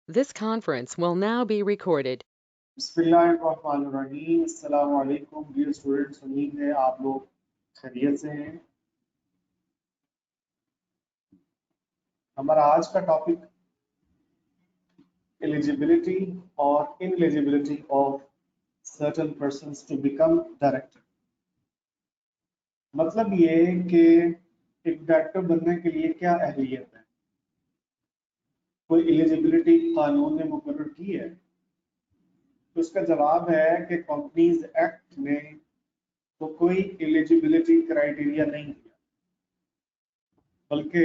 This conference will now be recorded. बिस्मिल्लाहिर्रहमानिर्रहीम। अस्सलाम वालेकुम डियर स्टूडेंट्स, उम्मीद है आप लोग खैरियत से हैं। हमारा आज का टॉपिक एलिजिबिलिटी और ineligibility of certain persons to become director. मतलब ये कि एक डायरेक्टर बनने के लिए क्या अहलियत है, कोई एलिजिबिलिटी कानून ने मुकर्रर की है? तो उसका जवाब है कि कंपनीज एक्ट में तो कोई एलिजिबिलिटी क्राइटेरिया नहीं दिया, बल्कि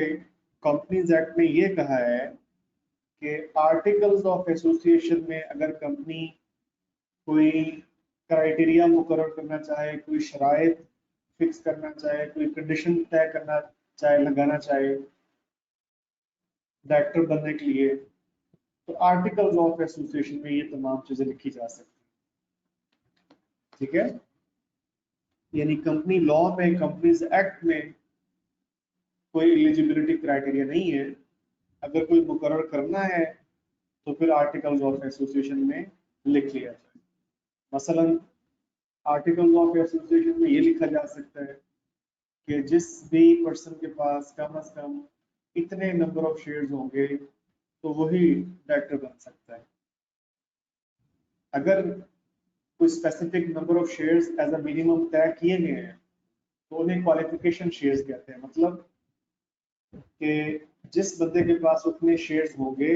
कंपनीज एक्ट में ये कहा है कि आर्टिकल्स ऑफ एसोसिएशन में अगर कंपनी कोई क्राइटेरिया मुकर्रर करना चाहे, कोई शराइत फिक्स करना चाहे, कोई कंडीशन तय करना चाहे, लगाना चाहे डायरेक्टर बनने के लिए, तो आर्टिकल्स ऑफ एसोसिएशन में ये तमाम चीजें लिखी जा सकती हैं। ठीक है, यानी कंपनी लॉ में, कंपनीज एक्ट में कोई एलिजिबिलिटी क्राइटेरिया नहीं है। अगर कोई मुकर्रर करना है तो फिर आर्टिकल्स ऑफ एसोसिएशन में लिख लिया जाए। मसलन आर्टिकल्स ऑफ एसोसिएशन में ये लिखा जा सकता है कि जिस भी पर्सन के पास कम से कम इतने नंबर ऑफ शेयर्स होंगे तो वही डायरेक्टर बन सकता है। अगर कोई specific number of shares as a minimum तय किए गए हैं तो उन्हें क्वालिफिकेशन शेयर्स कहते हैं। मतलब कि जिस बंदे के पास उतने शेयर्स होंगे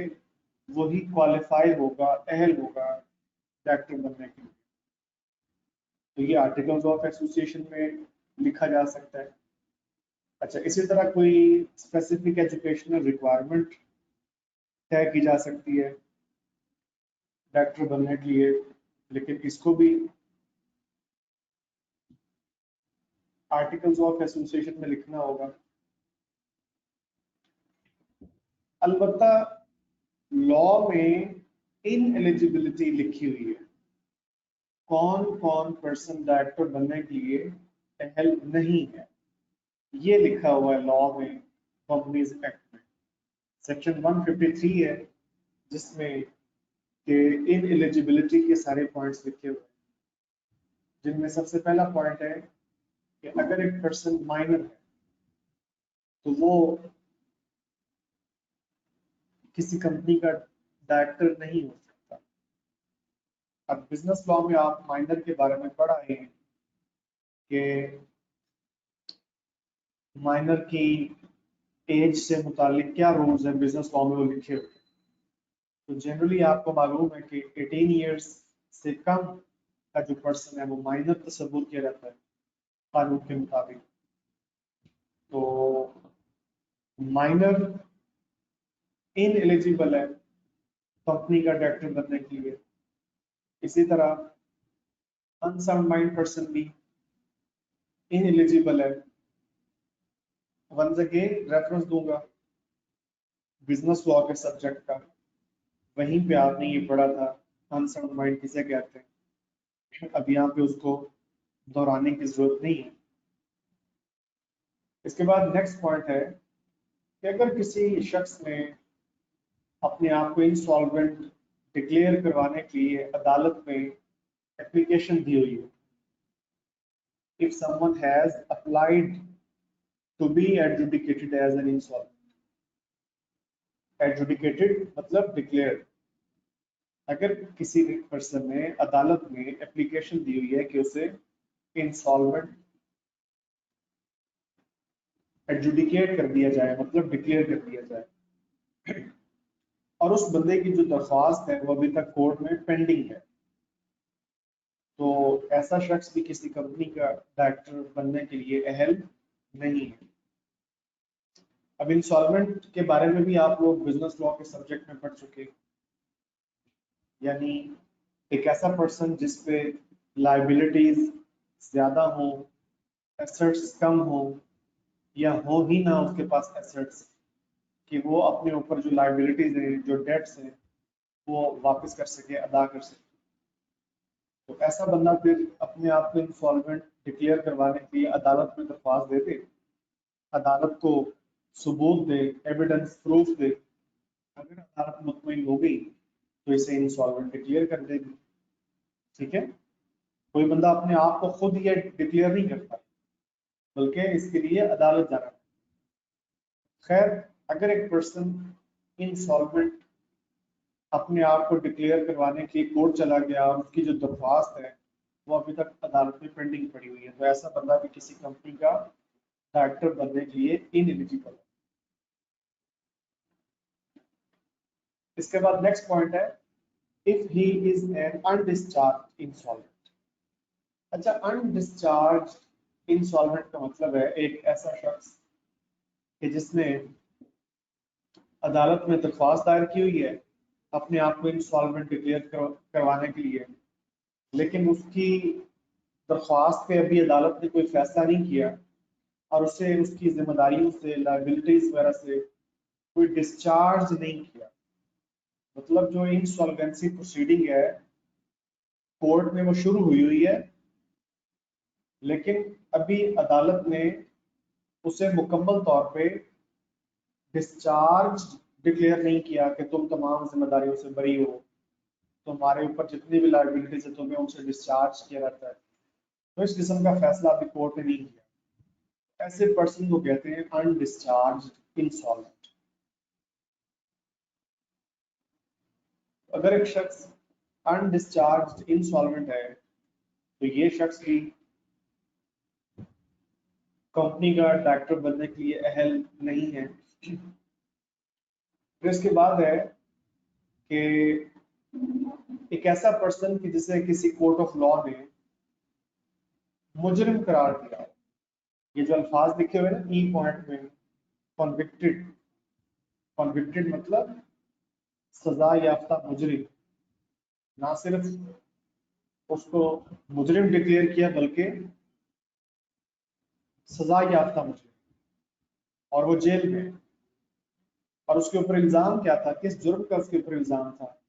वही क्वालिफाई होगा, अहल होगा डायरेक्टर बनने के लिए। तो ये आर्टिकल्स ऑफ एसोसिएशन में लिखा जा सकता है। अच्छा, इसी तरह कोई स्पेसिफिक एजुकेशनल रिक्वायरमेंट तय की जा सकती है डायरेक्टर बनने के लिए, लेकिन इसको भी आर्टिकल्स ऑफ एसोसिएशन में लिखना होगा। अलबत्ता लॉ में इन एलिजिबिलिटी लिखी हुई है, कौन कौन पर्सन डायरेक्टर बनने के लिए अहल नहीं है, ये लिखा हुआ है लॉ में, कंपनीज एक्ट में। सेक्शन 153 है जिसमें कि इन एलिजिबिलिटी के सारे पॉइंट्स लिखे हुए हैं, जिनमें सबसे पहला पॉइंट है कि अगर एक पर्सन माइनर है तो वो किसी कंपनी का डायरेक्टर नहीं हो सकता। अब बिजनेस लॉ में आप माइनर के बारे में पढ़ आए हैं कि माइनर की एज से मुतालिक क्या रूल्स हैं, बिजनेस लॉ में वो लिखे हुए। तो जनरली आपको मालूम है कि 18 इयर्स से कम का जो पर्सन है वो माइनर तस्वुर किया जाता है कानून के मुताबिक। तो माइनर इन एलिजिबल है कंपनी का डायरेक्टर बनने के लिए। इसी तरह अनसाउंड माइंड पर्सन भी इन एलिजिबल है। वंस अगेन रेफरेंस दूंगा बिजनेस लॉ के सब्जेक्ट का, वहीं पे आपने ये पढ़ा था अनसाउंड माइंड किसे कहते हैं। अब यहाँ पे उसको दोहराने की जरूरत नहीं है। इसके बाद नेक्स्ट पॉइंट है कि अगर किसी शख्स ने अपने आप को इंसॉल्वेंट डिक्लेयर करवाने के लिए अदालत में एप्लीकेशन दी हुई है, if someone has applied to be adjudicated as an insolvent, adjudicated मतलब डिक्लेयर। अगर किसी पर्सन ने अदालत में एप्लीकेशन दी हुई है कि उसे इंसॉल्वेंट एडजुडिकेट कर दिया जाए, मतलब डिक्लेयर कर दिया जाए, और उस बंदे की जो दरख्वास्त है वो अभी तक कोर्ट में पेंडिंग है, तो ऐसा शख्स भी किसी कंपनी का डायरेक्टर बनने के लिए अहल नहीं है। अब इंसॉल्वेंट के बारे में भी आप लोग बिजनेस लॉ के सब्जेक्ट में पढ़ चुके, यानी एक ऐसा पर्सन जिस पे लाइबिलिटीज ज्यादा हो, एसेट्स कम हो, या हो ही ना उसके पास एसेट्स, कि वो अपने ऊपर जो लाइबिलिटीज है, जो डेट्स है, वो वापस कर सके, अदा कर सके। तो ऐसा बंदा फिर अपने आप को इंसॉल्वेंट डिक्लेयर करवाने के लिए अदालत में दरख्वास्त दे दे, अदालत को सबूत दे, एविडेंस प्रूफ दे, अगर अदालत मुतमईन हो गई तो इसे इंसॉल्वेंट डिक्लेयर कर देगी। ठीक है, कोई बंदा अपने आप को खुद ये डिक्लेयर नहीं करता, बल्कि इसके लिए अदालत जाना। खैर, अगर एक पर्सन इंसॉल्वेंट अपने आप को डिक्लेयर करवाने के लिए कोर्ट चला गया और उसकी जो दरख्वास्त है वो अभी तक अदालत में पेंडिंग पड़ी हुई है, तो ऐसा बंदा भी किसी कंपनी का डायरेक्टर बनने के लिए इनएलिजिबल है। इसके बाद नेक्स्ट पॉइंट है, if he is an undischarged insolvent. अच्छा, अनडिस्चार्ज इंसॉल्वेंट का मतलब है एक ऐसा शख्स कि जिसने अदालत में दरख्वास्त दायर की हुई है अपने आप को इंसॉल्वेंट डिक्लेयर करवाने के लिए, लेकिन उसकी दरख्वास्त पे अभी अदालत ने कोई फैसला नहीं किया और उसे उसकी जिम्मेदारियों से, लायबिलिटीज वगैरह से कोई डिस्चार्ज नहीं किया। मतलब जो इंसॉल्वेंसी प्रोसीडिंग है कोर्ट में वो शुरू हुई है, लेकिन अभी अदालत ने उसे मुकम्मल तौर पे डिस्चार्ज डिक्लेयर नहीं किया कि तुम तमाम जिम्मेदारियों से बरी हो, तुम्हारे ऊपर जितनी भी लायबिलिटीज है तुम्हें उनसे डिस्चार्ज किया जाता है। तो इस किस्म का फैसला अभी कोर्ट ने नहीं किया। ऐसे पर्सन को कहते हैं अनडिस्चार्ज इंसॉल्वेंट। अगर एक शख्स अनडिस्चार्ज इंसॉल्वेंट है तो ये शख्स भी कंपनी का डायरेक्टर बनने के लिए अहल नहीं है। फिर इसके बाद है कि एक ऐसा पर्सन की जिसे किसी कोर्ट ऑफ लॉ ने मुजरिम करार दिया। ये जो अल्फाज लिखे हुए हैं ना ई पॉइंट में, कॉन्विक्टेड, कॉन्विक्टेड मतलब सजा याफ्ता मुजरिम, ना सिर्फ उसको मुजरिम डिक्लेयर किया बल्कि सजा याफ्ता मुजरिम, और वो जेल में। और उसके ऊपर इल्जाम क्या था, किस जुर्म का उसके ऊपर इल्जाम था?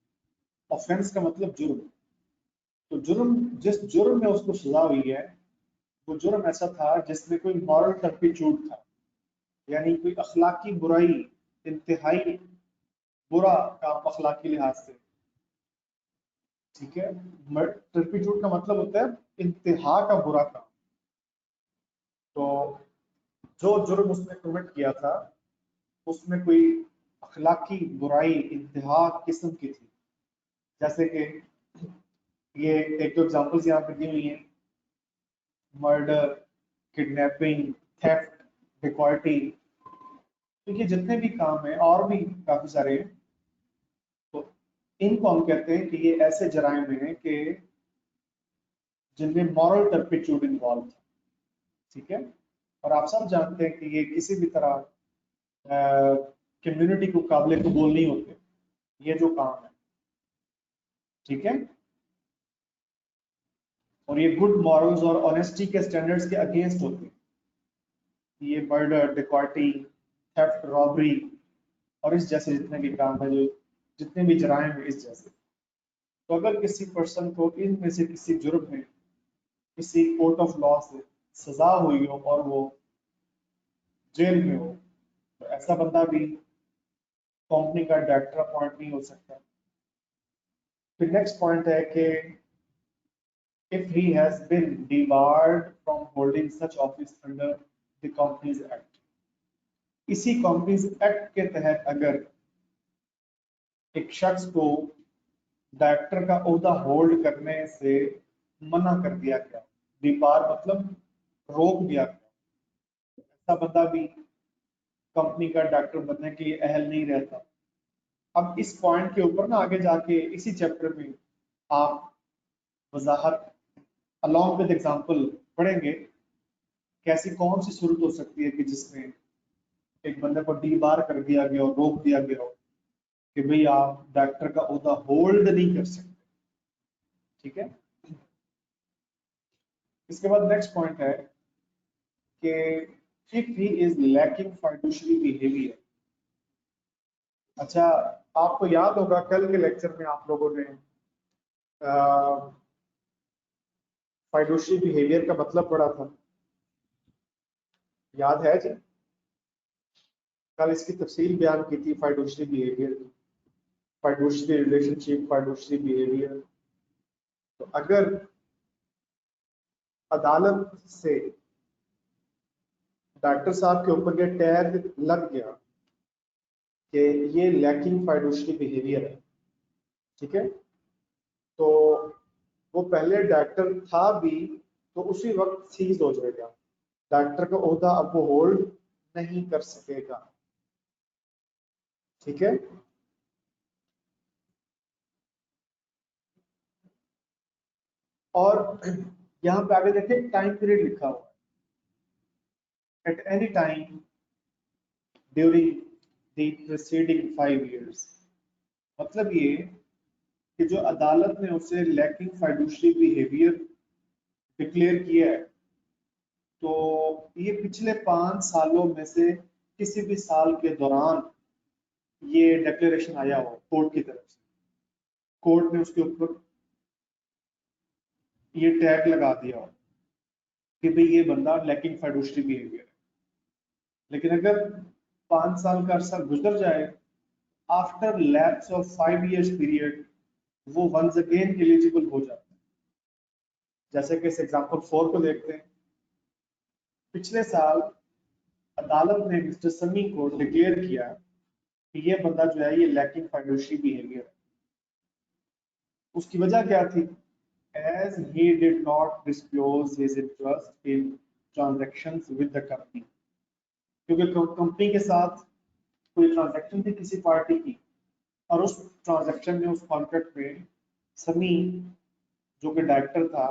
ऑफेंस का मतलब जुर्म। तो जुर्म, जिस जुर्म में उसको सजा हुई है वो जुर्म ऐसा था जिसमें कोई मॉरल टर्पीट्यूड था, यानी कोई अखलाकी बुराई, इंतहाई बुरा काम अखलाकी लिहाज से। ठीक है, टर्पीट्यूड का मतलब होता है इंतहा का बुरा काम। तो जो जुर्म उसने कमिट किया था उसमें कोई अखलाकी बुराई इंतहा किस्म की थी। जैसे कि ये एक दो एग्जांपल्स यहाँ पे दी हुई हैं, मर्डर, किडनैपिंग, थेफ्ट, डिकॉयटी। क्योंकि जितने भी काम हैं और भी काफी सारे हैं, तो इनको हम कहते हैं कि ये ऐसे जराइम हैं कि जिनमें मॉरल टर्पिट्यूड इन्वॉल्व था। ठीक है, और आप सब जानते हैं कि ये किसी भी तरह कम्युनिटी को काबिल कबूल नहीं होते ये जो काम है। ठीक है, और ये गुड मॉरल्स और ऑनेस्टी के स्टैंडर्ड्स के अगेंस्ट होते हैं। ये मर्डर, डिकॉयटी, थेफ्ट, रॉबरी और इस जैसे जितने भी काम है, जो जितने भी जराइम है इस जैसे। तो अगर किसी पर्सन को इनमें से किसी जुर्म में किसी कोर्ट ऑफ लॉ से सजा हुई हो और वो जेल में हो, तो ऐसा बंदा भी कंपनी का डायरेक्टर अपॉइंट नहीं हो सकता। फिर नेक्स्ट पॉइंट है कि if he has been debarred from holding such office under the Companies Act. इसी कंपनीज एक्ट के तहत अगर एक शख्स को डायरेक्टर का ओहदा होल्ड करने से मना कर दिया गया, डिबार मतलब रोक दिया गया, ऐसा बंदा भी कंपनी का डायरेक्टर बनने के लिए अहल नहीं रहता। अब इस पॉइंट के ऊपर ना आगे जाके इसी चैप्टर में आप वजाहत अलॉन्ग विद एग्जांपल पढ़ेंगे कैसी कौन सी सूरत हो सकती है कि जिसमें एक बंदे को डी बार कर दिया गया और रोक दिया गया हो कि भाई आप डायरेक्टर का ओहदा होल्ड नहीं कर सकते। ठीक है, इसके बाद नेक्स्ट पॉइंट है कि if he is lacking fiduciary behaviour. अच्छा, आपको याद होगा कल के लेक्चर में आप लोगों ने फाइडुशियरी बिहेवियर का मतलब पढ़ा था, याद है जी? कल इसकी तफसील बयान की थी फाइडुशियरी बिहेवियर की। फाइडुशियरी रिलेशनशिप, फाइडुशियरी बिहेवियर। तो अगर अदालत से डॉक्टर साहब के ऊपर ये टैग लग गया कि ये लैकिंग फाइडुशियरी बिहेवियर है, ठीक है, तो वो पहले डॉक्टर था भी तो उसी वक्त सीज हो जाएगा, डॉक्टर का ओहदा अब वो होल्ड नहीं कर सकेगा, ठीक है। और यहाँ पे आगे देखें टाइम पीरियड लिखा हुआ है, at any time during the preceding 5 years। मतलब ये कि जो अदालत ने उसे लैकिंग फाइडुशियरी बिहेवियर डिक्लेयर किया है, तो ये पिछले 5 सालों में से किसी भी साल के दौरान ये डिक्लेरेशन आया हो कोर्ट की तरफ से, कोर्ट ने उसके ऊपर ये टैग लगा दिया हो कि भाई ये बंदा लैकिंग फाइडुशियरी बिहेवियर है। लेकिन अगर 5 साल का अरसा गुजर जाए, after lapse of 5 years period, वो वंस अगेन एलिजिबल हो जाता है। जैसे कि इस एग्जांपल 4 को देखते हैं। पिछले साल अदालत ने मिस्टर समी को डिक्लेयर किया कि ये बंदा जो है ये लैकिंग फाइडुशियरी बिहेवियर है। उसकी वजह क्या थी? as he did not disclose his interest in transactions with the company, क्योंकि कंपनी के साथ कोई ट्रांजैक्शन थी किसी पार्टी की, और उस ट्रांजैक्शन में, उस कॉन्ट्रैक्ट में समी जो कि डायरेक्टर था,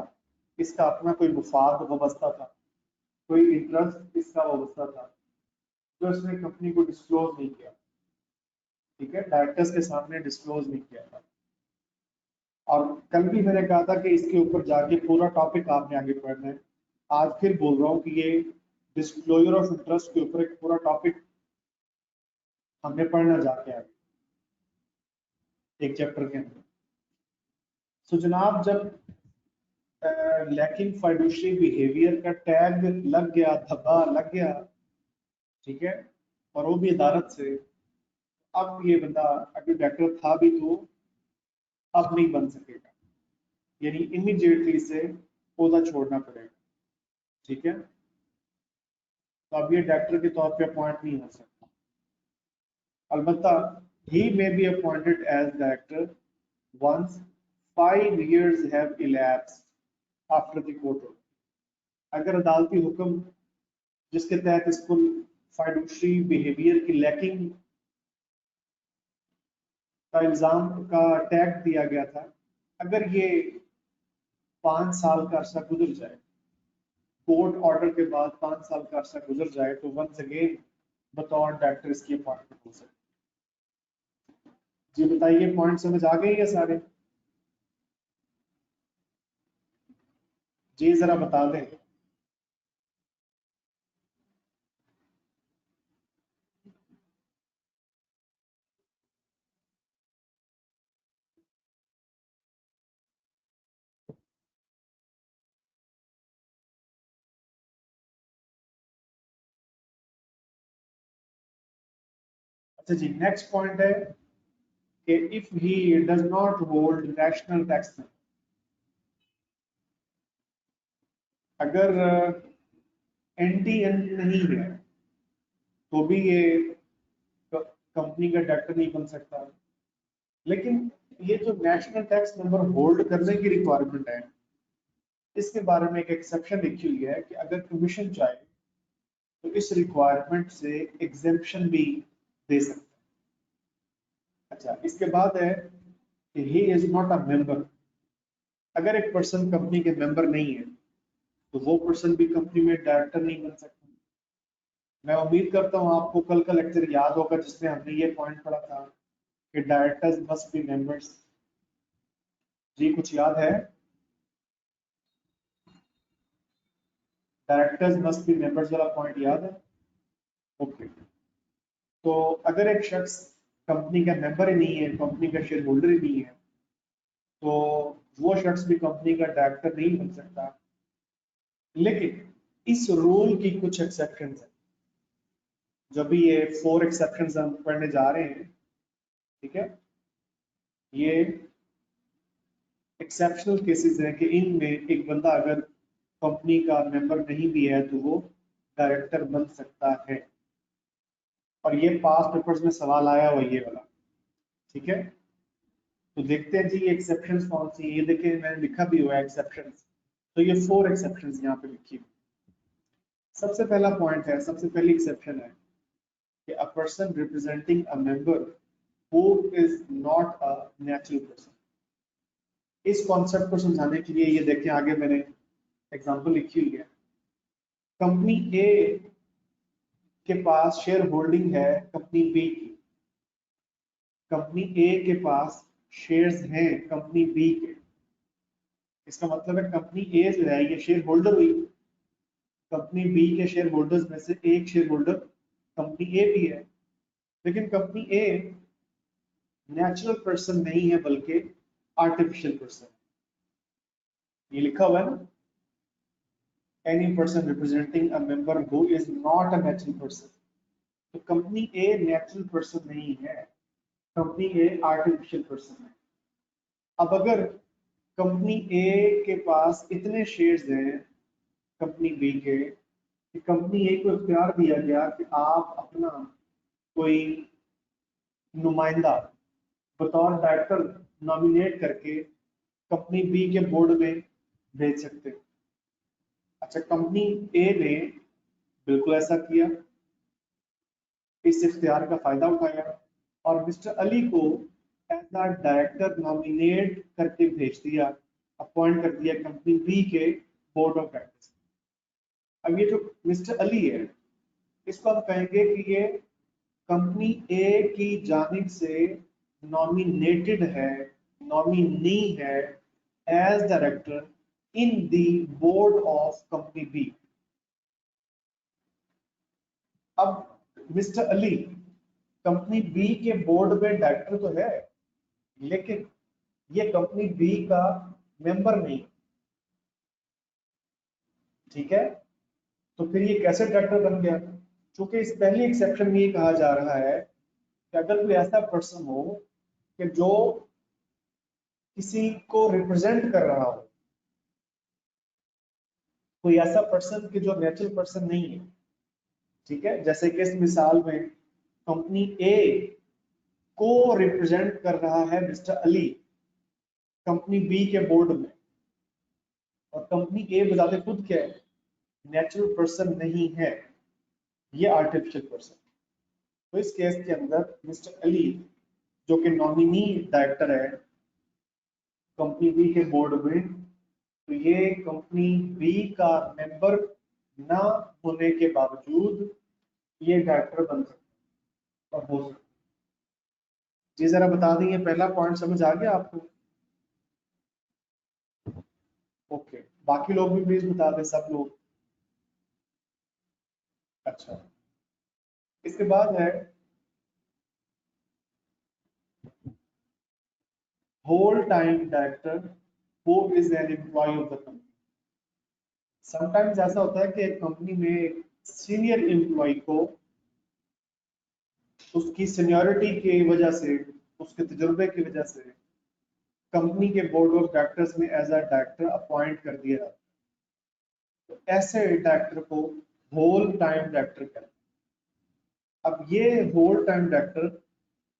इसका अपना कोई मुफाद वाबस्ता था, कोई इंटरेस्ट इसका वाबस्ता था, जो इसने कंपनी को डिस्क्लोज नहीं किया, ठीक है, डायरेक्टर्स के सामने डिस्क्लोज नहीं किया था। और कल भी मैंने कहा था कि इसके ऊपर जाके पूरा टॉपिक आपने आगे पढ़ना है। आज फिर बोल रहा हूँ कि ये डिस्क्लोजर ऑफ इंटरेस्ट के ऊपर एक पूरा टॉपिक हमने पढ़ना जाके आगे एक चैप्टर के अंदर। तो जनाब, जब लैकिंग फाइडुशियरी बिहेवियर का टैग लग गया, धब्बा लग गया, ठीक है, और वो भी अदालत से, अब ये बंदा अगर डॉक्टर था भी तो अब नहीं बन सकेगा, यानी इमीडिएटली से ओहदा छोड़ना पड़ेगा, ठीक है। तो अब ये डॉक्टर के तौर पे अपॉइंट नहीं हो सकता। अलबत्ता he may be appointed as director once 5 years have elapsed after the court order। अगर अदालती हुक्म जिसके तहत इसको फाइडुशियरी बिहेवियर की लैकिंग का इल्जाम का टैग दिया गया था, अगर ये 5 साल का अरसा गुजर जाए, कोर्ट ऑर्डर के बाद 5 साल का अरसा गुजर जाए, तो वंस अगेन बतौर डायरेक्टर इसकी अपॉइंटमेंट हो सकती। जी बताइए, पॉइंट समझ आ गए ये सारे? जी जरा बता दें। अच्छा जी, नेक्स्ट पॉइंट है कि if he does not hold national tax, अगर एनटीएन नहीं है तो भी ये कंपनी का डायरेक्टर नहीं बन सकता। लेकिन ये जो नेशनल टैक्स नंबर होल्ड करने की रिक्वायरमेंट है, इसके बारे में एक एक्सेप्शन लिखी हुई है कि अगर कमीशन चाहे तो इस रिक्वायरमेंट से एग्जेम्पशन भी दे सकता है। अच्छा, इसके बाद है कि he is not a member. अगर एक पर्सन कंपनी के मेंबर नहीं है तो वो पर्सन भी कंपनी में डायरेक्टर नहीं बन सकता। मैं उम्मीद करता हूँ आपको कल का लेक्चर याद होगा जिसमें हमने ये पॉइंट पढ़ा था कि डायरेक्टर्स मस्ट बी मेंबर्स। जी कुछ याद है? डायरेक्टर्स मस्ट बी मेंबर्स वाला पॉइंट याद है? ओके। तो अगर एक शख्स कंपनी का मेंबर ही नहीं है, कंपनी का शेयर होल्डर ही नहीं है, तो वो शख्स भी कंपनी का डायरेक्टर नहीं बन सकता। लेकिन इस रूल की कुछ एक्सेप्शंस हैं। जब भी ये 4 एक्सेप्शंस हम पढ़ने जा रहे हैं, ठीक है, ये एक्सेप्शनल केसेस हैं कि इनमें एक बंदा अगर कंपनी का मेंबर नहीं भी है तो वो डायरेक्टर बन सकता है। और ये पास पेपर्स में सवाल आया हुआ ये वाला, ठीक है। तो देखते हैं जी ये एक्सेप्शंस कौन सी है। ये देखिए मैंने लिखा भी हुआ है एक्सेप्शंस। तो ये 4 एक्सेप्शंस यहाँ पे लिखी हुई। सबसे पहला पॉइंट है, सबसे पहली एक्सेप्शन है कि a person representing a member who is not a natural person. इस कॉन्सेप्ट को समझाने के लिए ये देखें आगे मैंने एग्जांपल लिखी हुई है। कंपनी ए के पास शेयर होल्डिंग है कंपनी बी की। कंपनी ए के पास शेयर्स हैं कंपनी बी के। इसका मतलब है कंपनी ए जो है ये शेयर होल्डर हुई। कंपनी बी के शेयर होल्डर्स में से एक शेयर होल्डर कंपनी ए भी है। लेकिन कंपनी ए नेचुरल पर्सन नहीं है बल्कि आर्टिफिशियल पर्सन। ये लिखा हुआ है ना, any person representing a member who is not a natural person. तो कंपनी ए नेचुरल पर्सन नहीं है, कंपनी ए आर्टिफिशियल पर्सन है। अब अगर कंपनी ए के पास इतने शेयर्स हैं कंपनी बी के कि कंपनी ए को इख्तियार दिया गया कि आप अपना कोई नुमाइंदा बतौर डायरेक्टर नॉमिनेट करके कंपनी बी के बोर्ड में भेज सकते हैं। अच्छा, कंपनी ए ने बिल्कुल ऐसा किया, इस इख्तियार का फायदा उठाया और मिस्टर अली को एज अ डायरेक्टर नॉमिनेट करके भेज दिया, अपॉइंट कर दिया कंपनी बी के बोर्ड ऑफ डायरेक्टर्स। अब ये जो मिस्टर अली है इसको हम कहेंगे कि ये कंपनी ए की जानिब से नॉमिनेटेड है, नॉमिनी है as director in the board of company B. अब मिस्टर अली कंपनी बी के बोर्ड में डायरेक्टर तो है, लेकिन ये कंपनी बी का मेंबर नहीं, ठीक है। तो फिर ये कैसे डायरेक्टर बन गया? क्योंकि इस पहली एक्सेप्शन में ये कहा जा रहा है कि अगर कोई ऐसा पर्सन हो कि जो किसी को रिप्रेजेंट कर रहा हो, कोई ऐसा पर्सन कि जो नेचुरल पर्सन नहीं है, ठीक है। जैसे कि इस मिसाल में कंपनी ए को रिप्रेजेंट कर रहा है मिस्टर अली कंपनी बी के बोर्ड में, और कंपनी ए बताते खुद क्या है, नेचुरल पर्सन नहीं है, ये आर्टिफिशियल पर्सन। तो इस केस के अंदर मिस्टर अली जो कि नॉमिनी डायरेक्टर है कंपनी बी के बोर्ड में, तो ये कंपनी बी का मेंबर ना होने के बावजूद ये डायरेक्टर बन सकता और हो सकता। जी जरा बता दें, ये पहला पॉइंट समझ आ गया आपको? ओके, बाकी लोग भी प्लीज बता दें, सब लोग। अच्छा, इसके बाद है whole time director who is an employ of the company. Sometimes ऐसा होता है कि एक कंपनी में एक सीनियर एम्प्लॉय को उसकी सीनियरिटी की वजह से, उसके तजुर्बे की वजह से कंपनी के बोर्ड ऑफ डायरेक्टर्स में एज अ डायरेक्टर अपॉइंट कर दिया जाता है। तो ऐसे डायरेक्टर को होल टाइम डायरेक्टर कहते हैं। अब ये होल टाइम डायरेक्टर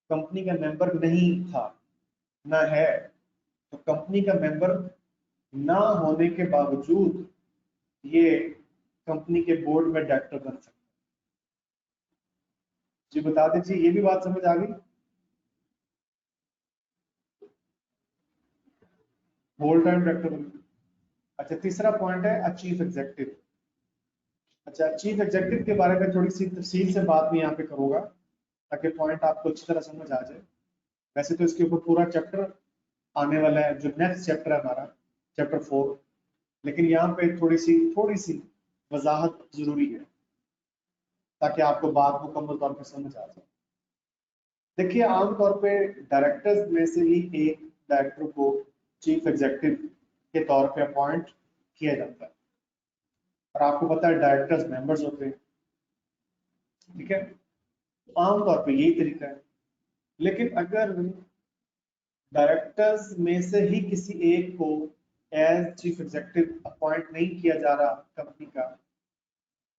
कंपनी का मेंबर नहीं था, ना है, तो कंपनी का मेंबर ना होने के बावजूद ये कंपनी के बोर्ड में डायरेक्टर बन सकता है। जी बता दीजिए, ये भी बात समझ आ गई? Whole time director. अच्छा, तीसरा पॉइंट है चीफ एग्जीक्यूटिव। अच्छा, चीफ एग्जीक्यूटिव के बारे में थोड़ी सी तफसील से बात मैं यहाँ पे करूंगा ताकि पॉइंट आपको अच्छी तरह समझ आ जाए। वैसे तो इसके ऊपर पूरा चैप्टर आने वाला है, जो नेक्स्ट चैप्टर है हमारा चैप्टर 4, लेकिन यहाँ पे थोड़ी सी वजाहत जरूरी है ताकि आपको बात मुकम्मल तौर पर समझ आ जाए। देखिए, आमतौर पे डायरेक्टर्स में से ही एक डायरेक्टर को चीफ एग्जीक्यूटिव के तौर पे अपॉइंट किया जाता है, और आपको पता है डायरेक्टर्स मेंबर्स होते हैं, ठीक है। आमतौर पे यही तरीका है। लेकिन अगर डायरेक्टर्स में से ही किसी एक को एज चीफ एग्जीक्यूटिव अपॉइंट नहीं किया जा रहा कंपनी का,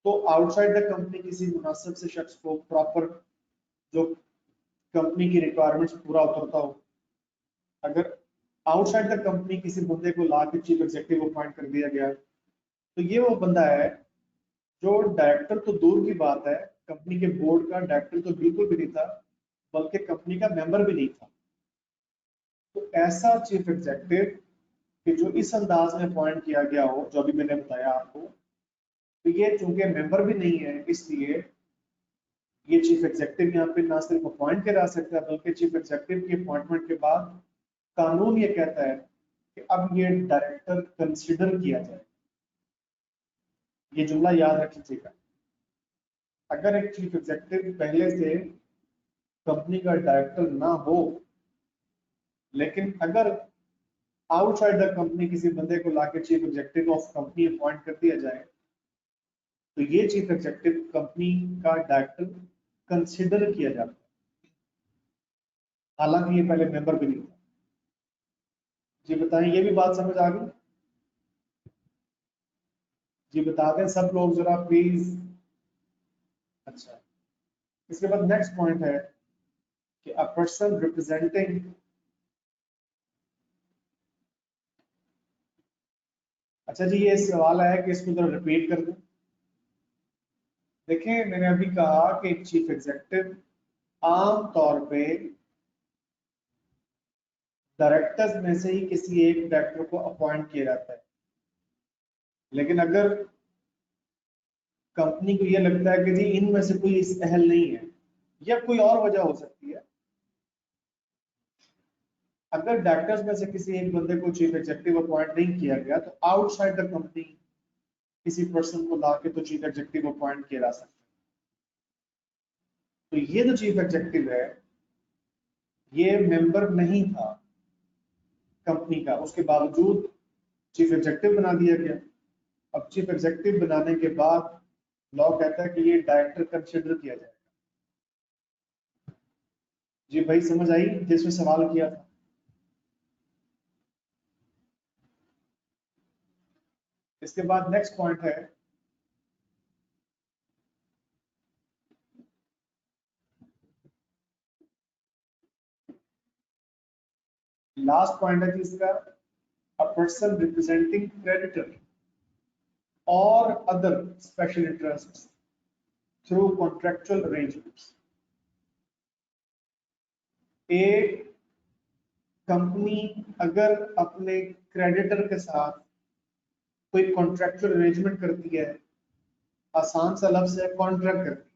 तो आउटसाइड द कंपनी किसी मुनासिब से शख्स को प्रॉपर जो कंपनी की रिक्वायरमेंट्स पूरा उतरता हो, अगर आउटसाइड द कंपनी किसी बंदे को ला के चीफ एग्जीक्यूटिव अपॉइंट कर दिया गया, तो ये वो बंदा है जो डायरेक्टर तो दूर की बात है, कंपनी के बोर्ड का डायरेक्टर तो बिल्कुल भी नहीं था, बल्कि कंपनी का मेंबर भी नहीं था। तो ऐसा चीफ एग्जीक्यूटिव कि जो इस अंदाज में अपॉइंट किया गया हो, जो अभी मैंने बताया आपको, तो ये चूंकि मेंबर भी नहीं है, इसलिए ये चीफ एग्जीक्यूटिव यहाँ पे ना सिर्फ अपॉइंट करा सकता है, बल्कि चीफ एग्जीक्यूटिव की अपॉइंटमेंट के बाद कानून ये कहता है कि अब ये डायरेक्टर कंसिडर किया जाए। ये जुमला याद रख लीजिएगा। अगर एक चीफ एग्जीक्यूटिव पहले से कंपनी का डायरेक्टर ना हो, लेकिन अगर आउटसाइड द कंपनी किसी बंदे को लाके chief executive of company appoint कर दिया जाए, तो ये चीफ एग्जीक्यूटिव कंपनी का डायरेक्टर कंसिडर किया जाता है, हालांकि ये पहले मेंबर भी नहीं था। जी बताएं, ये भी बात समझ आ गई? जी बता दें सब लोग जरा प्लीज। अच्छा, इसके बाद नेक्स्ट पॉइंट है कि अ पर्सन रिप्रेजेंटिंग, अच्छा जी ये सवाल है कि इसको जरा रिपीट कर दूं। देखिए मैंने अभी कहा कि चीफ एग्जीक्यूटिव आम तौर पे डायरेक्टर्स में से ही किसी एक डायरेक्टर को अपॉइंट किया जाता है, लेकिन अगर कंपनी को यह लगता है कि जी इनमें से कोई इस अहल नहीं है, या कोई और वजह हो सकती है, अगर डायरेक्टर्स में से किसी एक बंदे को चीफ एग्जीक्यूटिव अपॉइंट नहीं किया गया, तो आउटसाइड द कंपनी किसी पर्सन को लाके तो चीफ एग्जीक्यूटिव अपॉइंट किया जा सकता है। तो ये जो चीफ एग्जीक्यूटिव है, ये मेंबर नहीं था कंपनी का, उसके बावजूद चीफ एग्जीक्यूटिव बना दिया गया। अब चीफ एग्जीक्यूटिव बनाने के बाद लॉ कहता है कि ये डायरेक्टर कंसिडर किया जाएगा। जी भाई समझ आई जिसमें सवाल किया था? इसके बाद नेक्स्ट पॉइंट है लास्ट पॉइंट है जी इसका, अ पर्सन रिप्रेजेंटिंग क्रेडिटर और other special interest through contractual arrangements. एक कंपनी अगर अपने क्रेडिटर के साथ कोई कॉन्ट्रेक्चुअल अरेंजमेंट करती है, आसान सा लफ्ज है कॉन्ट्रैक्ट करती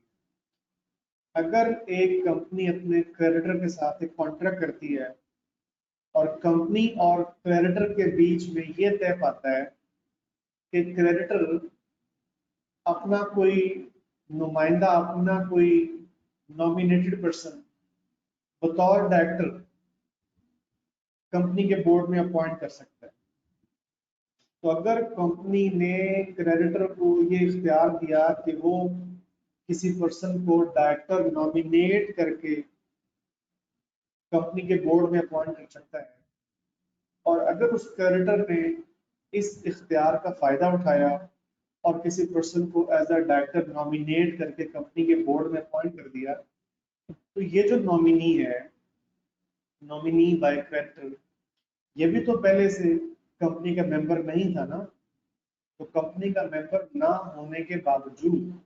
है। अगर एक कंपनी अपने क्रेडिटर के साथ एक कॉन्ट्रैक्ट करती है और कंपनी और क्रेडिटर के बीच में ये तय पाता है कि क्रेडिटर अपना कोई नुमाइंदा, अपना कोई नॉमिनेटेड पर्सन बतौर डायरेक्टर कंपनी के बोर्ड में अपॉइंट कर सकता है, तो अगर कंपनी ने क्रेडिटर को ये इख्तियार दिया कि वो किसी पर्सन को डायरेक्टर नॉमिनेट करके कंपनी के बोर्ड में अपॉइंट कर सकता है, और अगर उस क्रेडिटर ने इस इख्तियार का फायदा उठाया और किसी पर्सन को एज अ डायरेक्टर नॉमिनेट करके कंपनी के बोर्ड में अपॉइंट कर दिया, तो ये जो नॉमिनी है, नॉमिनी बाय क्रेडिटर, ये भी तो पहले से कंपनी का मेंबर नहीं था ना। तो कंपनी का मेंबर ना होने के बावजूद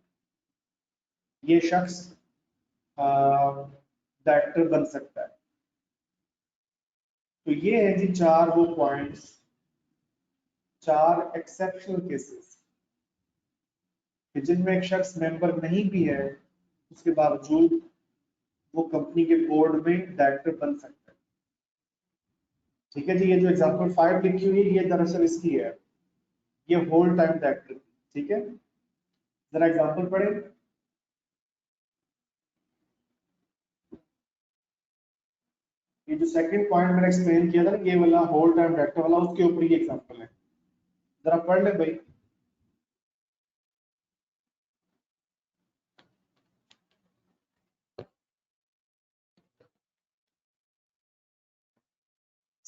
ये शख्स डायरेक्टर बन सकता है। तो ये है जी चार वो पॉइंट्स, चार एक्सेप्शनल केसेस जिनमें एक शख्स मेंबर नहीं भी है, उसके बावजूद वो कंपनी के बोर्ड में डायरेक्टर बन सकता है। ठीक है जी, ये जो एग्जांपल 5 लिखी हुई है ये दरअसल इसकी है, ये होल टाइम डायरेक्टर। ठीक है, जरा एग्जांपल पढ़े। ये जो सेकंड पॉइंट मैंने एक्सप्लेन किया था ना, ये वाला होल टाइम डायरेक्टर वाला, उसके ऊपर ये एग्जांपल है, जरा पढ़ ले भाई।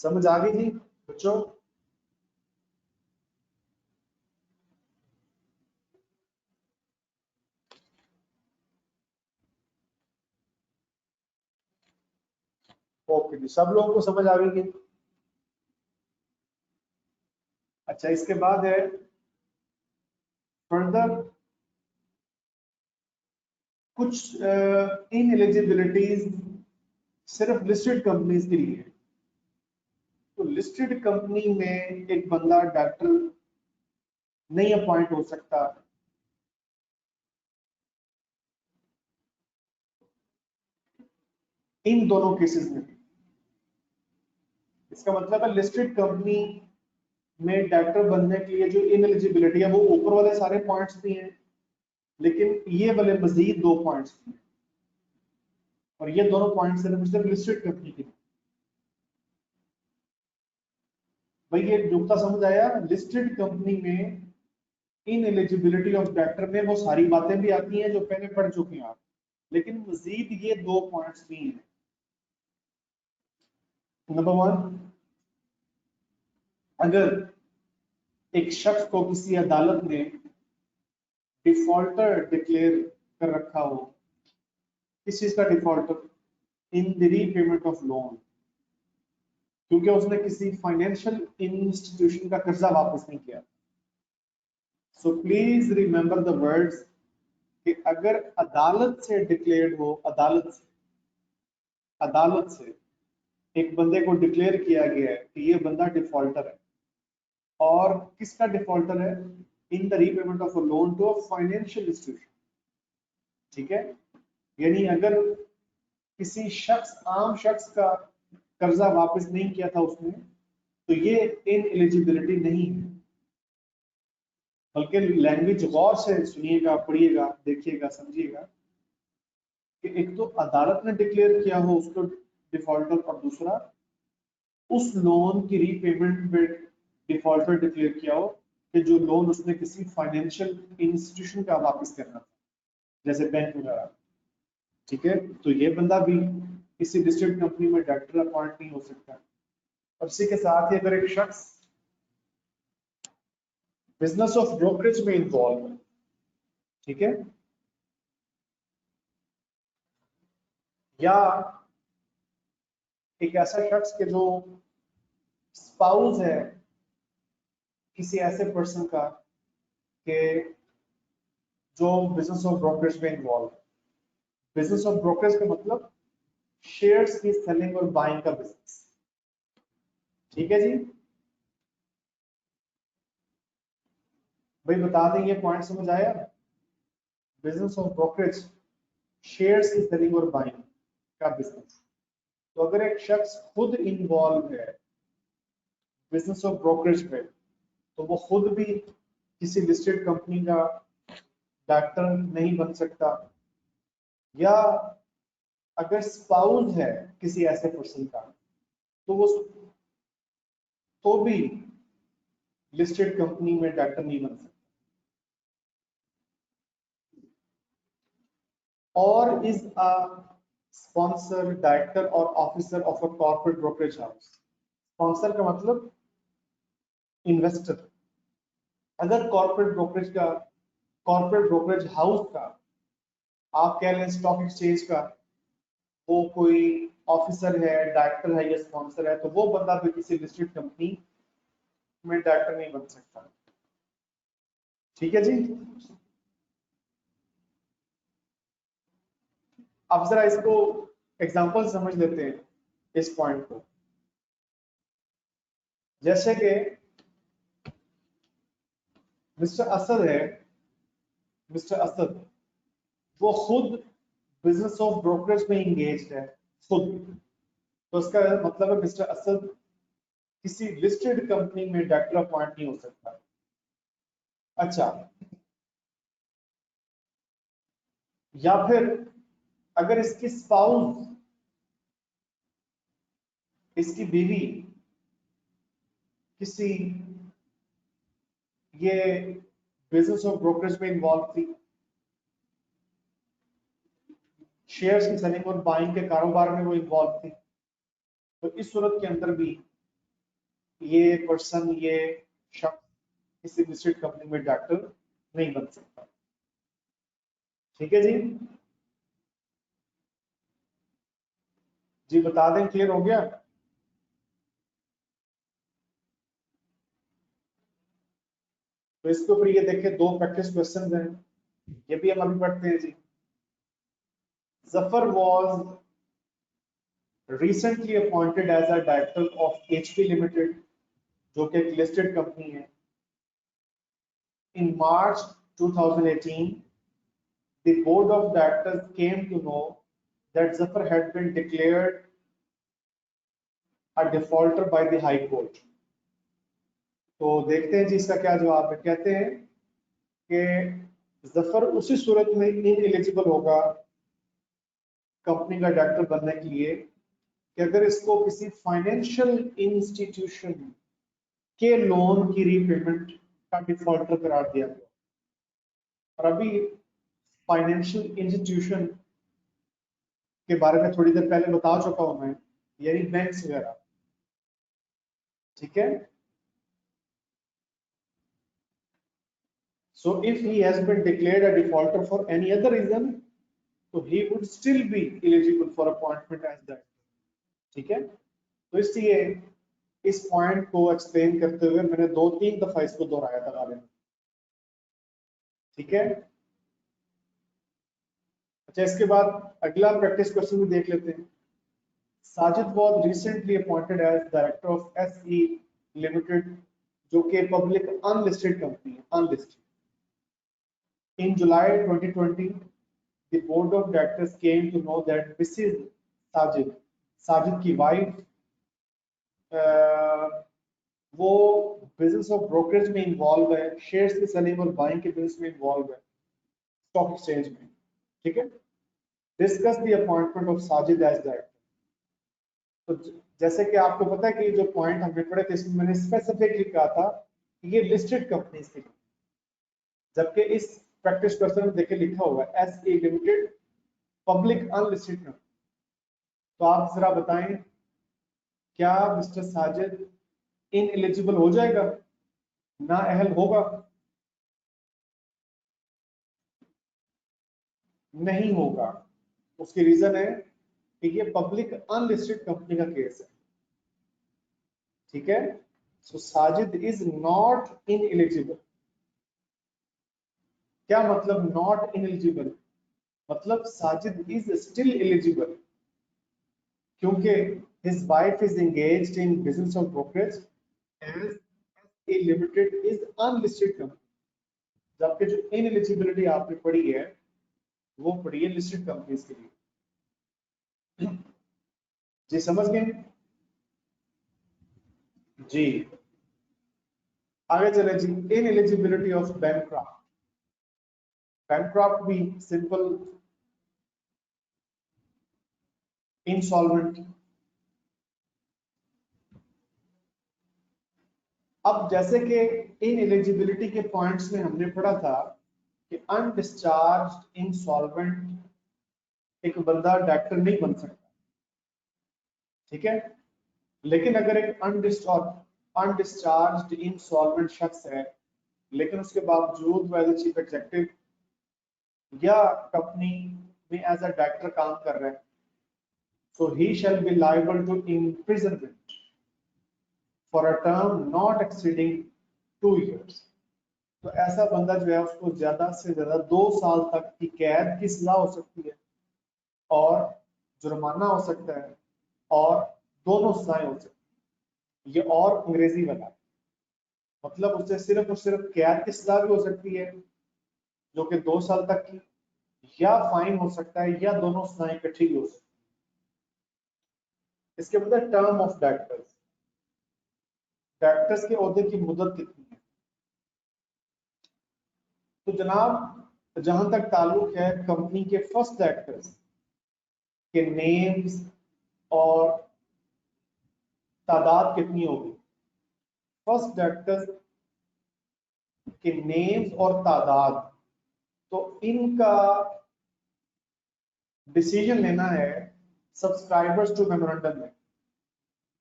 समझ आ गई जी बच्चों? ओके जी, सब लोगों को समझ आ गई? अच्छा, इसके बाद है फर्दर कुछ इन एलिजिबिलिटीज सिर्फ लिस्टेड कंपनीज के लिए। तो लिस्टेड कंपनी में एक बंदा डॉक्टर नहीं अपॉइंट हो सकता। इन दोनों केसेस में इसका मतलब है लिस्टेड कंपनी में डॉक्टर बनने के लिए जो इनएलिजिबिलिटी है वो ऊपर वाले सारे पॉइंट्स भी हैं, लेकिन ये वाले मजीद 2 पॉइंट्स भी हैं, और ये दोनों पॉइंट्स सिर्फ लिस्टेड कंपनी के। भाई ये नुकता समझ आया? लिस्टेड कंपनी में इन एलिजिबिलिटी ऑफ डायरेक्टर में वो सारी बातें भी आती हैं जो पहले पढ़ चुके हैं आप, लेकिन मजीद ये 2 पॉइंट्स भी हैं। नंबर 1, अगर एक शख्स को किसी अदालत ने डिफॉल्टर डिक्लेयर कर रखा हो, किस चीज का defaulter? In the repayment of loan, क्योंकि उसने किसी फाइनेंशियल इंस्टीट्यूशन का कर्जा वापस नहीं किया। So please remember the words कि अगर अदालत से डिक्लेयर्ड हो, अदालत से एक बंदे को डिक्लेयर किया गया है कि ये बंदा डिफॉल्टर है, और किसका डिफॉल्टर है? In the repayment of a loan to a financial institution. ठीक है, यानी अगर किसी शख्स, आम शख्स का कर्जा वापस नहीं किया था उसने, तो ये इन एलिजिबिलिटी नहीं है। बल्कि लैंग्वेज गौर से सुनिएगा, पढ़िएगा, देखिएगा, समझिएगा कि एक तो अदालत ने डिक्लेयर किया हो उसको डिफॉल्टर, और दूसरा उस लोन की रीपेमेंट में डिफॉल्टर डिक्लेयर किया हो कि जो लोन उसने किसी फाइनेंशियल इंस्टीट्यूशन का वापस करना था, जैसे बैंक वगैरह। ठीक है, तो ये बंदा भी किसी लिस्टेड कंपनी में डायरेक्टर अपॉइंट नहीं हो सकता। और इसी के साथ ही अगर एक शख्स बिजनेस ऑफ ब्रोकरेज में इन्वॉल्व है, ठीक है, या एक ऐसा शख्स के जो स्पाउस है किसी ऐसे पर्सन का कि जो बिजनेस ऑफ ब्रोकरेज में इन्वॉल्व है। बिजनेस ऑफ ब्रोकरेज का मतलब शेयर्स की सेलिंग और बाइंग का बिजनेस। ठीक है जी, भाई बता दें, ये पॉइंट समझ आया? बिजनेस ऑफ ब्रोकरेज शेयर्स की सेलिंग और बाइंग का बिजनेस। तो अगर एक शख्स खुद इन्वॉल्व है बिजनेस ऑफ ब्रोकरेज में, तो वो खुद भी किसी लिस्टेड कंपनी का डायरेक्टर नहीं बन सकता। या अगर स्पाउस है किसी ऐसे पर्सन का, तो वो तो भी लिस्टेड कंपनी में डायरेक्टर नहीं बन सकता। और इज अ स्पॉन्सर, डायरेक्टर और officer of a corporate brokerage house. Sponsor का मतलब इन्वेस्टर। अगर कॉर्पोरेट ब्रोकरेज हाउस का, आप कह लें स्टॉक एक्सचेंज का, वो कोई ऑफिसर है, डायरेक्टर है या स्पॉन्सर है, तो वो बंदा भी किसी लिस्टेड कंपनी में डायरेक्टर नहीं बन सकता। ठीक है जी, अब जरा इसको एग्जांपल समझ लेते हैं इस पॉइंट को। जैसे कि मिस्टर असद है, मिस्टर असद वो खुद बिजनेस ऑफ ब्रोकरेज में इंगेज है खुद, तो इसका मतलब है मिस्टर असद किसी लिस्टेड कंपनी में डायरेक्टर अपॉइंट नहीं हो सकता। अच्छा, या फिर अगर इसकी स्पाउस, इसकी बीवी किसी ये बिजनेस ऑफ ब्रोकरेज में इन्वॉल्व थी, शेयर्स की सेलिंग और बाइंग के कारोबार में वो इन्वॉल्व थी, तो इस सूरत के अंदर भी ये पर्सन, ये शख्स किसी लिस्टेड कंपनी में डायरेक्टर नहीं बन सकता। ठीक है जी, जी बता दें, क्लियर हो गया? तो इसके ऊपर ये देखें, दो प्रैक्टिस क्वेश्चंस हैं, ये भी हम अभी पढ़ते हैं जी। Zafar was recently appointed as a director of HP Limited, जो कि एक लिस्टेड कंपनी है। In March 2018, the board of directors came to know that Zafar had been declared a defaulter by the High Court. तो देखते हैं जी इसका क्या जवाब है। कहते हैं कि जफर उसी सूरत में इनएलिजिबल होगा कंपनी का डायरेक्टर बनने के लिए कि अगर इसको किसी फाइनेंशियल इंस्टीट्यूशन के लोन की रीपेमेंट का डिफॉल्टर करार दिया गया। और अभी फाइनेंशियल इंस्टीट्यूशन के बारे में थोड़ी देर पहले बता चुका हूं मैं, यानी बैंक्स वगैरह। ठीक है, so if he has been declared a defaulter for any other reason, so he would still be eligible for appointment as that। ठीक है, तो इसलिए इस पॉइंट को एक्सप्लेन करते हुए मैंने 2-3 दफा इसको दोहराया था गाने में। ठीक है, अच्छा इसके बाद अगला प्रैक्टिस क्वेश्चन भी देख लेते हैं। Sajid was recently appointed as director of SE Limited, जो कि पब्लिक अनलिस्टेड कंपनी है, unlisted. In July 2020, the board of directors came to know that Mrs. Sajid की वाइफ वो बिजनेस ऑफ ब्रोकरेज में इन्वॉल्व है, शेयर्स की सेलिंग और बाइंग के बिजनेस में इन्वॉल्व है, स्टॉक एक्सचेंज में। ठीक है, discuss the appointment of Sajid as director. तो जैसे कि आपको पता है कि जो पॉइंट हमने पढ़े थे इसमें मैंने स्पेसिफिकली कहा था कि ये लिस्टेड कंपनीज के लिए, जबकि इस प्रैक्टिस क्वेश्चन में देखे लिखा हुआ है SA limited public unlisted company. तो आप जरा बताएं, क्या मिस्टर साजिद इनएलिजिबल हो जाएगा, ना अहल होगा? नहीं होगा। उसकी रीजन है कि ये पब्लिक अनलिस्टेड कंपनी का केस है। ठीक है, so Sajid is not ineligible. क्या मतलब नॉट इनएलिजिबल? मतलब साजिद इज स्टिल एलिजिबल, क्योंकि his wife is engaged in business of brokerage as A limited is unlisted company. जबकि जो इनएलिजिबिलिटी आपने पढ़ी है वो पढ़ी है लिस्टेड कंपनीज के लिए। जी समझ गए जी? आगे चले जी, इनएलिजिबिलिटी ऑफ बैंकक्रफ्ट। बैंकक्रफ्ट भी सिंपल इंसॉल्वेंट। अब जैसे कि इनएलिजिबिलिटी के पॉइंट्स में हमने पढ़ा था कि अनडिस्चार्ज्ड इंसॉल्वेंट एक बंदा डायरेक्टर नहीं बन सकता। ठीक है, लेकिन अगर एक अनडिस्चार्ज्ड इंसॉल्वेंट शख्स है लेकिन उसके बावजूद वो एज ए चीफ एग्जीक्यूटिव या कंपनी में एज अ डायरेक्टर काम कर रहे हैं, so he shall be liable to imprisonment for a term not exceeding 2 years। तो ऐसा बंदा जो है उसको ज्यादा से ज्यादा 2 साल तक की कैद की सजा हो सकती है और जुर्माना हो सकता है और दोनों सजाएं हो सकती है। ये और अंग्रेजी वाला है, मतलब उससे सिर्फ और सिर्फ कैद की सजा भी हो सकती है जो कि 2 साल तक की, या फाइन हो सकता है, या दोनों सजाएं इकट्ठी भी हो सकती है। इसके बाद टर्म ऑफ डायरेक्टर्स। डायरेक्टर्स के ओहदे की मुद्दत कितनी है? तो जनाब जहां तक ताल्लुक है कंपनी के फर्स्ट डायरेक्टर्स के नेम्स और तादाद कितनी होगी? फर्स्ट डायरेक्टर्स के नेम्स और तादाद, तो इनका डिसीजन लेना है सब्सक्राइबर्स टू मेमोरेंडम में।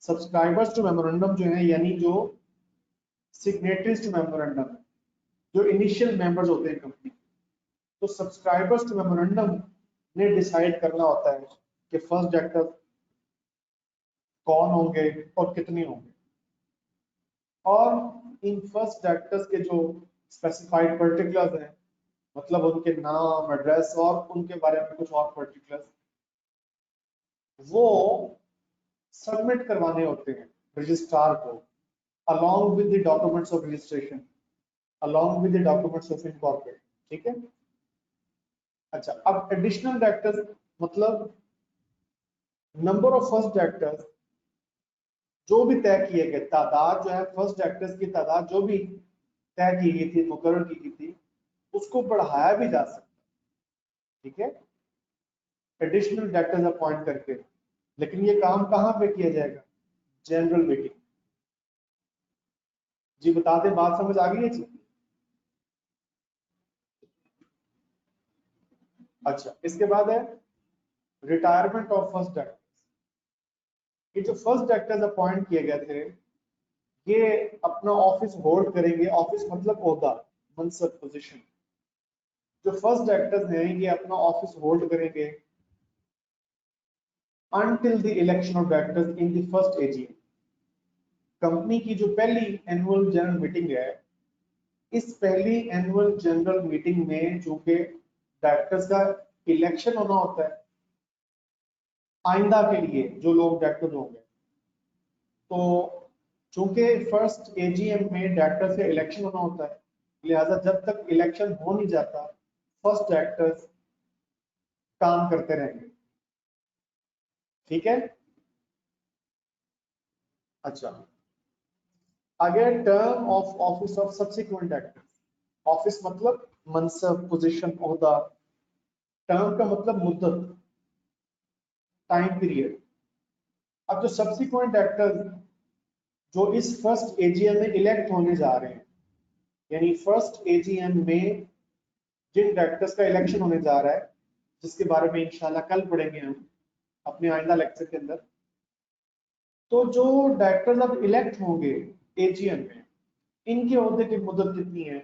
सब्सक्राइबर्स टू मेमोरेंडम जो है, यानी जो सिग्नेटरीज टू मेमोरेंडम, जो इनिशियल मेंबर्स होते हैं कंपनी, तो सब्सक्राइबर्स टू मेमोरेंडम ने डिसाइड करना होता है कि फर्स्ट डायरेक्टर कौन होंगे और कितने होंगे, और इन फर्स्ट डायरेक्टर्स के जो स्पेसिफाइड पर्टिकुलर्स हैं, मतलब उनके नाम, एड्रेस और उनके बारे में कुछ और पर्टिकुलर्स, वो सबमिट करवाने होते हैं रजिस्ट्रार को, along with the documents of registration, along with the documents of incorporation, ठीक है। अच्छा, अब एडिशनल डायरेक्टर्स मतलब नंबर ऑफ फर्स्ट डायरेक्टर्स जो भी तय किए गए, तादाद जो है फर्स्ट डायरेक्टर्स की तादाद जो भी तय की गई थी, मुकर्रर की गई थी, उसको बढ़ाया भी जा सकता है, ठीक है, एडिशनल डायरेक्टर्स अपॉइंट करके। लेकिन ये काम कहाँ पे किया जाएगा? General meeting. जी बता दें, बात समझ आ गई है जी? अच्छा, इसके बाद है रिटायरमेंट ऑफ फर्स्ट डायरेक्टर्स। ये जो फर्स्ट डायरेक्टर्स अपॉइंट किए गए थे, ये अपना ऑफिस होल्ड करेंगे, ऑफिस मतलब ओहदा, मनसब, पोजीशन। जो फर्स्ट डायरेक्टर्स हैं ये अपना ऑफिस होल्ड करेंगे until the election of directors in the first AGM। Company की जो पहली एनुअल जनरल मीटिंग है, इस पहली एनुअल जनरल मीटिंग में चूंकि डायरेक्टर्स का इलेक्शन होना होता है आइंदा के लिए जो लोग डायरेक्टर होंगे, तो चूंकि फर्स्ट एजीएम में डायरेक्टर से इलेक्शन होना होता है, लिहाजा जब तक इलेक्शन हो नहीं जाता फर्स्ट डायरेक्टर्स काम करते रहेंगे, ठीक है। अच्छा, आगे term of office of subsequent directors. Office मतलब मनसब, पोजीशन, ओहदा। टर्म का मतलब मुद्दत, टाइम पीरियड। अब जो सब्सिक्वेंट डायरेक्टर्स जो इस फर्स्ट एजीएम में इलेक्ट होने जा रहे हैं, यानी फर्स्ट एजीएम में जिन डायरेक्टर्स का इलेक्शन होने जा रहा है, जिसके बारे में इंशाल्लाह कल पढ़ेंगे हम अपने आइंदा लेक्चर के अंदर, तो जो डायरेक्टर्स अब इलेक्ट होंगे एजीएम में, इनके ओहदे की मुद्दत कितनी है?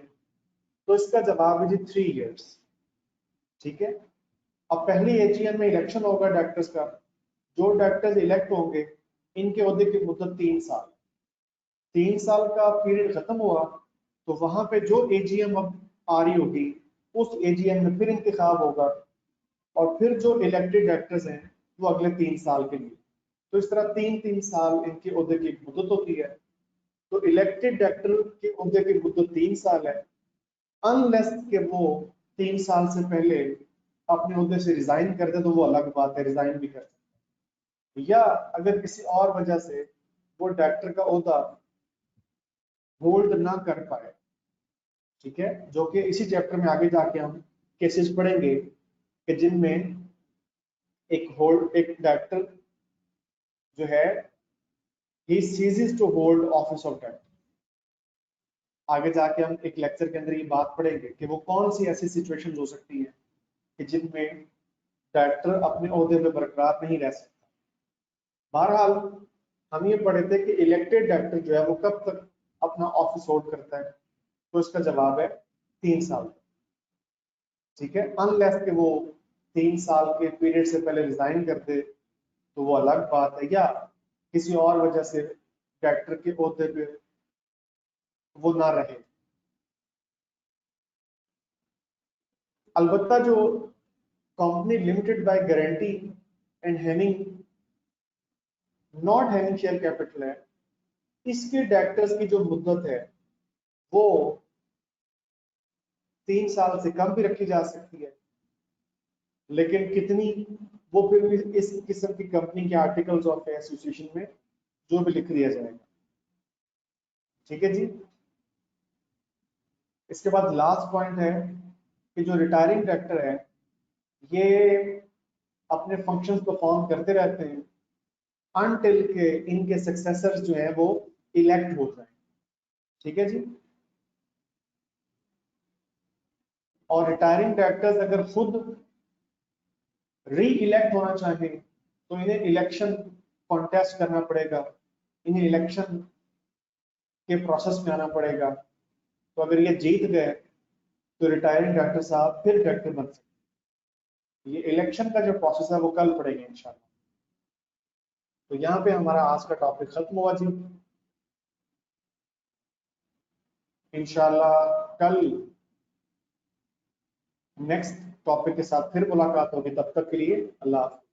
तो इसका जवाब है जी 3 इयर्स, ठीक है। अब पहली एजीएम में इलेक्शन होगा डायरेक्टर्स का, जो डायरेक्टर्स इलेक्ट होंगे इनके ओहदे की मुद्दत 3 साल। 3 साल का पीरियड खत्म हुआ तो वहां पे जो एजीएम अब आ रही होगी उस एजीएम में फिर इंतखाब होगा, और फिर जो इलेक्टेड डायरेक्टर्स हैं वो अगले 3 साल के लिए। तो इस तरह 3-3 साल इनके ओहदे की मुद्दत होती है। तो इलेक्टेड डायरेक्टर के ओहदे की मुद्दत 3 साल है, अनलेस के वो 3 साल से पहले अपने ओहदे से रिजाइन कर दे, तो वो अलग बात है, रिजाइन भी कर सकते हैं, या अगर किसी और वजह से वो डायरेक्टर का ओहदा होल्ड ना कर पाए, ठीक है, जो कि इसी चैप्टर में आगे जाके हम केसेस पढ़ेंगे कि जिनमें एक डायरेक्टर जो है ही ceases to hold office of director. आगे जाके हम एक लेक्चर के अंदर ये बात पढ़ेंगे कि वो कौन सी ऐसी सिचुएशंस हो सकती है कि जिनमें डायरेक्टर अपने ओहदे पे बरकरार नहीं रह सकता। बहरहाल हम ये पढ़े थे कि इलेक्टेड डायरेक्टर जो है वो कब तक अपना ऑफिस होल्ड करता है, तो इसका जवाब है 3 साल, ठीक है। अनलेस के वो 3 साल के पीरियड से पहले रिजाइन कर दे तो वो अलग बात है, या किसी और वजह से डायरेक्टर के ओहदे पे वो ना रहे। अलबत्ता जो company limited by guarantee and having not having share capital है, इसके डायरेक्टर्स की जो मुद्दत है वो 3 साल से कम भी रखी जा सकती है, लेकिन कितनी वो फिर इस किस्म की कंपनी के आर्टिकल्स ऑफ एसोसिएशन में जो भी लिख दिया जाएगा, ठीक है जी। इसके बाद लास्ट पॉइंट है कि जो रिटायरिंग डायरेक्टर है ये अपने फंक्शंस परफॉर्म करते रहते हैं अनटिल के इनके सक्सेसर्स जो है वो इलेक्ट हो जाए, ठीक है जी। और रिटायरिंग डायरेक्टर्स अगर खुद री इलेक्ट होना चाहें तो इन्हें इलेक्शन कॉन्टेस्ट करना पड़ेगा, इन्हें इलेक्शन के प्रोसेस में आना पड़ेगा। तो अगर ये जीत गए तो रिटायरिंग डायरेक्टर साहब फिर डायरेक्टर बन सकते। ये इलेक्शन का जो प्रोसेस है वो कल पड़ेगा इंशाल्लाह। तो यहाँ पे हमारा आज का टॉपिक खत्म हुआ जी। इंशाल्लाह कल नेक्स्ट टॉपिक के साथ फिर मुलाकात होगी। तब तक के लिए अल्लाह हाफ़िज़।